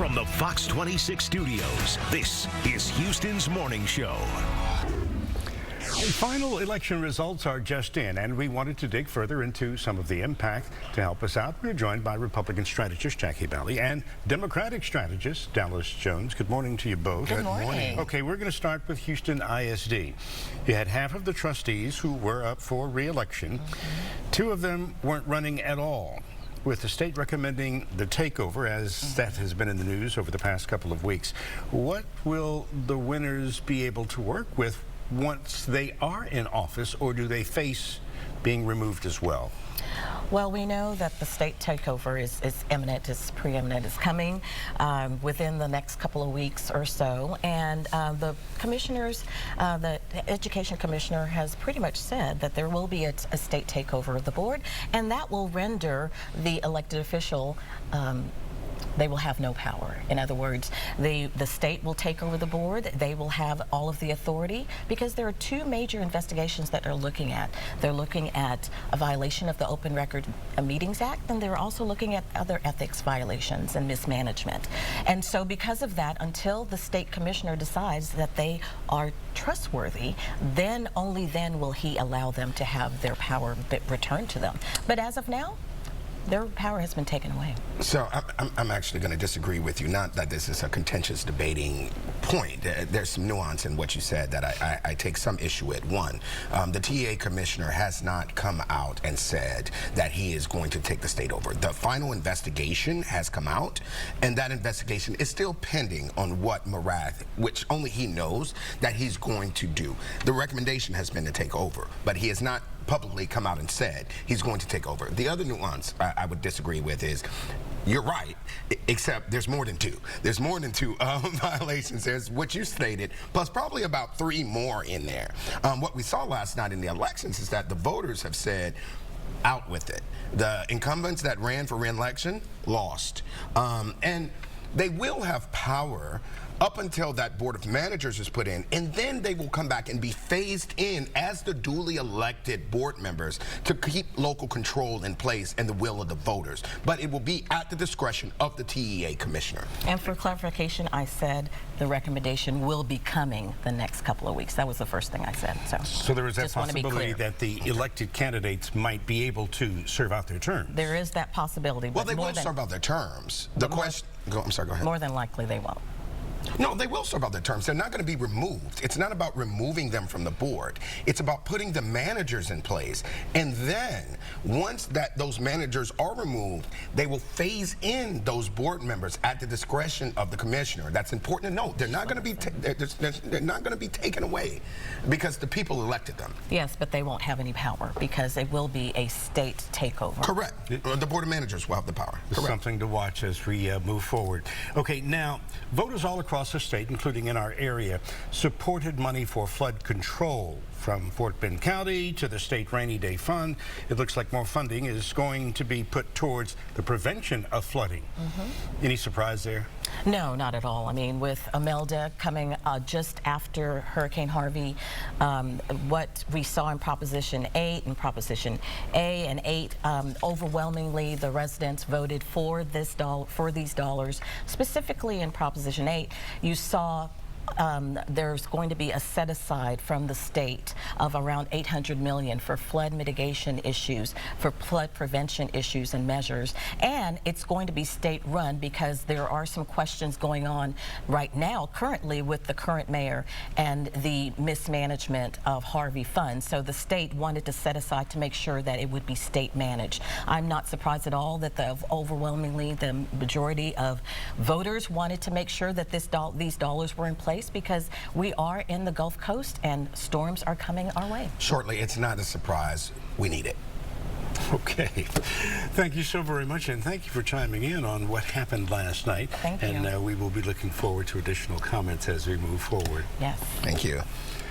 From the Fox 26 studios, this is Houston's Morning Show. Final election results are just in, and we wanted to dig further into some of the impact. To help us out, we're joined by Republican strategist Jackie Bailey and Democratic strategist Dallas Jones. Good morning to you both. Good morning. Okay, we're going to start with Houston ISD. You had half of the trustees who were up for re-election. Two of them weren't running at all, with the state recommending the takeover, as that has been in the news over the past couple of weeks. What will the winners be able to work with once they are in office, or do they face being removed as well? Well, we know that the state takeover is imminent, is preeminent, is coming within the next couple of weeks or so. And the commissioners, the education commissioner has pretty much said that there will be a state takeover of the board, and that will render the elected official they will have no power. In other words, the state will take over the board. They will have all of the authority, because there are two major investigations that they're looking at. They're looking at a violation of the Open Record Meetings Act, and they're also looking at other ethics violations and mismanagement. And so because of that, until the state commissioner decides that they are trustworthy, then only then will he allow them to have their power returned to them. But as of now, their power has been taken away. So I'm actually going to disagree with you. Not that this is a contentious debating point. There's some nuance in what you said that I take some issue with. One, the TEA commissioner has not come out and said that he is going to take the state over. The final investigation has come out, and that investigation is still pending on what Morath, which only he knows, that he's going to do. The recommendation has been to take over, but he has not publicly come out and said he's going to take over. The other nuance I would disagree with is, you're right, except there's more than two. There's more than two violations. There's what you stated, plus probably about three more in there. What we saw last night in the elections is that the voters have said, out with it. The incumbents that ran for re-election lost. And they will have power up until that board of managers is put in, and then they will come back and be phased in as the duly elected board members to keep local control in place and the will of the voters. But it will be at the discretion of the TEA commissioner. And for clarification, I said the recommendation will be coming the next couple of weeks. That was the first thing I said. So there is that possibility that the elected candidates might be able to serve out their terms. There is that possibility. Well, they will serve out their terms. The question, I'm sorry, go ahead. More than likely they won't. No, they will serve out their terms. They're not going to be removed. It's not about removing them from the board. It's about putting the managers in place. And then, once those managers are removed, they will phase in those board members at the discretion of the commissioner. That's important to note. They're not going to be they're not going to be taken away because the people elected them. Yes, but they won't have any power because it will be a state takeover. Correct. The board of managers will have the power. Correct. Something to watch as we move forward. Okay, now, voters all across the state, including in our area, supported money for flood control. From Fort Bend County to the state rainy day fund, it looks like more funding is going to be put towards the prevention of flooding. Any surprise there? No, not at all. I mean, with Imelda coming just after Hurricane Harvey, what we saw in Proposition 8 and Proposition A and 8, overwhelmingly the residents voted for these dollars. Specifically in Proposition 8, you saw there's going to be a set aside from the state of around $800 million for flood mitigation issues, for flood prevention issues and measures, and it's going to be state run because there are some questions going on right now currently with the current mayor and the mismanagement of Harvey funds. So the state wanted to set aside to make sure that it would be state managed. I'm not surprised at all that overwhelmingly the majority of voters wanted to make sure that these dollars were in place, because we are in the Gulf Coast and storms are coming our way. Shortly, it's not a surprise. We need it. Okay. Thank you so very much, and thank you for chiming in on what happened last night. Thank you. And we will be looking forward to additional comments as we move forward. Yes. Thank you.